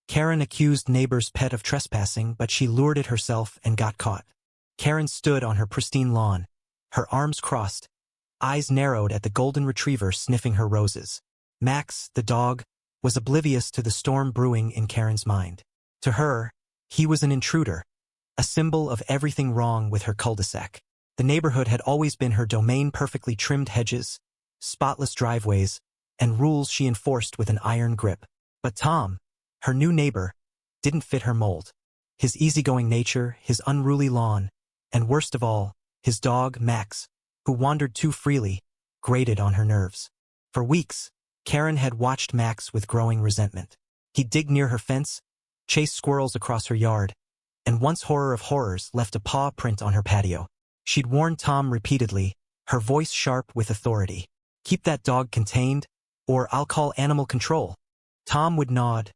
Karen accused neighbor's pet of trespassing, but she lured it herself and got caught. Karen stood on her pristine lawn, her arms crossed, eyes narrowed at the golden retriever sniffing her roses. Max, the dog, was oblivious to the storm brewing in Karen's mind. To her, he was an intruder, a symbol of everything wrong with her cul-de-sac. The neighborhood had always been her domain, perfectly trimmed hedges, spotless driveways, and rules she enforced with an iron grip. But Tom, her new neighbor, didn't fit her mold. His easygoing nature, his unruly lawn, and worst of all, his dog, Max, who wandered too freely, grated on her nerves. For weeks, Karen had watched Max with growing resentment. He'd dig near her fence, chase squirrels across her yard, and once, horror of horrors, left a paw print on her patio. She'd warned Tom repeatedly, her voice sharp with authority. "Keep that dog contained, or I'll call animal control." Tom would nod,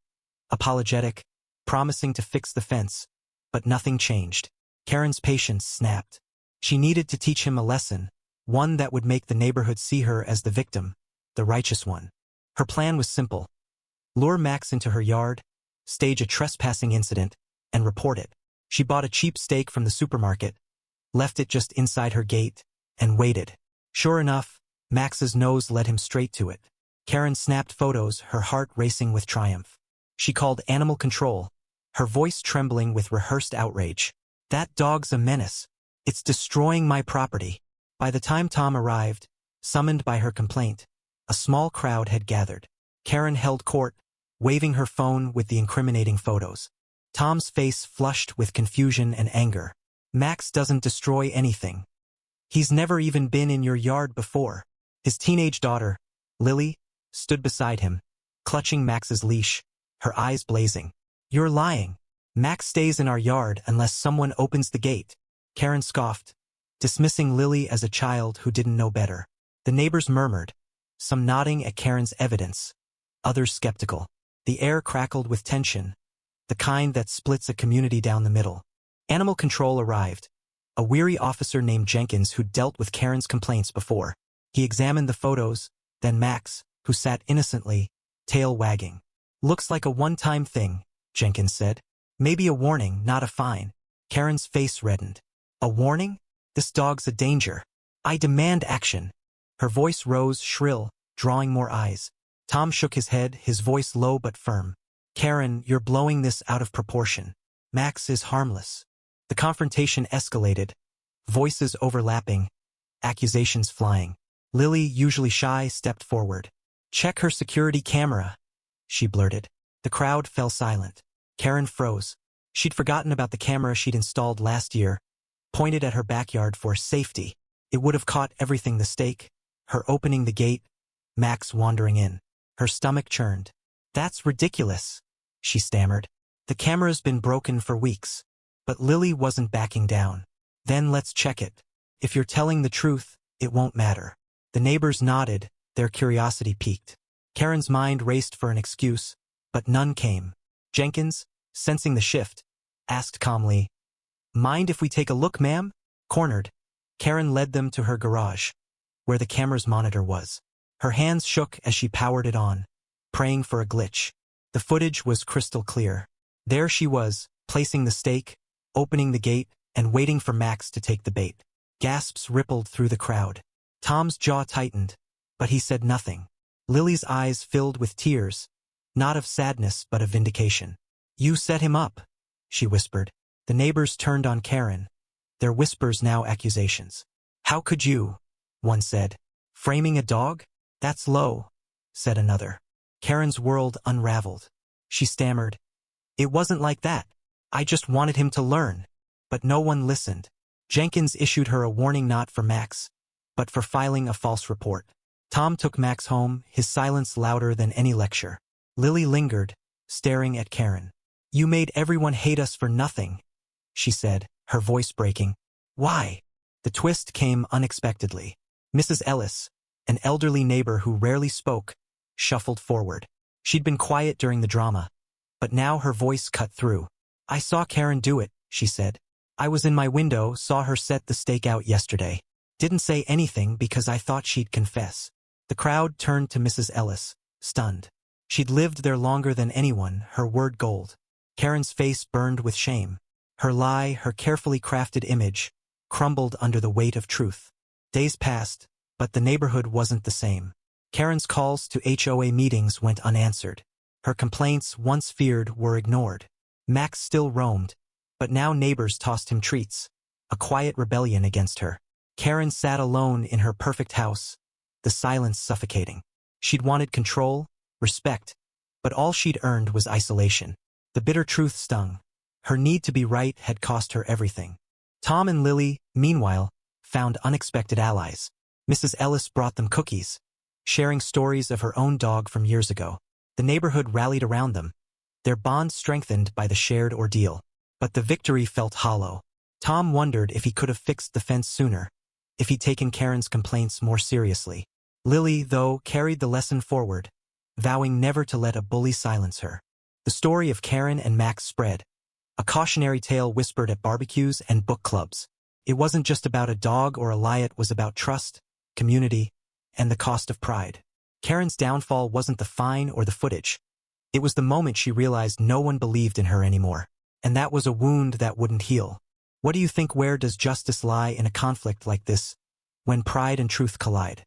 apologetic, promising to fix the fence, but nothing changed. Karen's patience snapped. She needed to teach him a lesson, one that would make the neighborhood see her as the victim, the righteous one. Her plan was simple: lure Max into her yard, stage a trespassing incident, and report it. She bought a cheap steak from the supermarket, left it just inside her gate, and waited. Sure enough, Max's nose led him straight to it. Karen snapped photos, her heart racing with triumph. She called animal control, her voice trembling with rehearsed outrage. "That dog's a menace. It's destroying my property." By the time Tom arrived, summoned by her complaint, a small crowd had gathered. Karen held court, waving her phone with the incriminating photos. Tom's face flushed with confusion and anger. "Max doesn't destroy anything. He's never even been in your yard before." His teenage daughter, Lily, stood beside him, clutching Max's leash, her eyes blazing. "You're lying. Max stays in our yard unless someone opens the gate." Karen scoffed, dismissing Lily as a child who didn't know better. The neighbors murmured, some nodding at Karen's evidence, others skeptical. The air crackled with tension, the kind that splits a community down the middle. Animal control arrived, a weary officer named Jenkins who'd dealt with Karen's complaints before. He examined the photos, then Max, who sat innocently, tail wagging. "Looks like a one-time thing," Jenkins said. "Maybe a warning, not a fine." Karen's face reddened. "A warning? This dog's a danger. I demand action." Her voice rose shrill, drawing more eyes. Tom shook his head, his voice low but firm. "Karen, you're blowing this out of proportion. Max is harmless." The confrontation escalated, voices overlapping, accusations flying. Lily, usually shy, stepped forward. "Check her security camera," she blurted. The crowd fell silent. Karen froze. She'd forgotten about the camera she'd installed last year, pointed at her backyard for safety. It would have caught everything: the steak, her opening the gate, Max wandering in. Her stomach churned. "That's ridiculous," she stammered. "The camera's been broken for weeks." But Lily wasn't backing down. "Then let's check it. If you're telling the truth, it won't matter." The neighbors nodded, their curiosity piqued. Karen's mind raced for an excuse, but none came. Jenkins, sensing the shift, asked calmly, "Mind if we take a look, ma'am?" Cornered, Karen led them to her garage, where the camera's monitor was. Her hands shook as she powered it on, praying for a glitch. The footage was crystal clear. There she was, placing the steak, opening the gate, and waiting for Max to take the bait. Gasps rippled through the crowd. Tom's jaw tightened, but he said nothing. Lily's eyes filled with tears, not of sadness but of vindication. "You set him up," she whispered. The neighbors turned on Karen, their whispers now accusations. "How could you?" one said. "Framing a dog? That's low," said another. Karen's world unraveled. She stammered, "It wasn't like that. I just wanted him to learn." But no one listened. Jenkins issued her a warning, not for Max, but for filing a false report. Tom took Max home, his silence louder than any lecture. Lily lingered, staring at Karen. "You made everyone hate us for nothing," she said, her voice breaking. "Why?" The twist came unexpectedly. Mrs. Ellis, an elderly neighbor who rarely spoke, shuffled forward. She'd been quiet during the drama, but now her voice cut through. "I saw Karen do it," she said. "I was in my window, saw her set the steak out yesterday. Didn't say anything because I thought she'd confess." The crowd turned to Mrs. Ellis, stunned. She'd lived there longer than anyone, her word gold. Karen's face burned with shame. Her lie, her carefully crafted image, crumbled under the weight of truth. Days passed, but the neighborhood wasn't the same. Karen's calls to HOA meetings went unanswered. Her complaints, once feared, were ignored. Max still roamed, but now neighbors tossed him treats, a quiet rebellion against her. Karen sat alone in her perfect house, the silence suffocating. She'd wanted control, respect, but all she'd earned was isolation. The bitter truth stung. Her need to be right had cost her everything. Tom and Lily, meanwhile, found unexpected allies. Mrs. Ellis brought them cookies, sharing stories of her own dog from years ago. The neighborhood rallied around them, their bond strengthened by the shared ordeal. But the victory felt hollow. Tom wondered if he could have fixed the fence sooner, if he'd taken Karen's complaints more seriously. Lily, though, carried the lesson forward, vowing never to let a bully silence her. The story of Karen and Max spread, a cautionary tale whispered at barbecues and book clubs. It wasn't just about a dog or a lie, it was about trust, community, and the cost of pride. Karen's downfall wasn't the fine or the footage. It was the moment she realized no one believed in her anymore. And that was a wound that wouldn't heal. What do you think? Where does justice lie in a conflict like this, when pride and truth collide?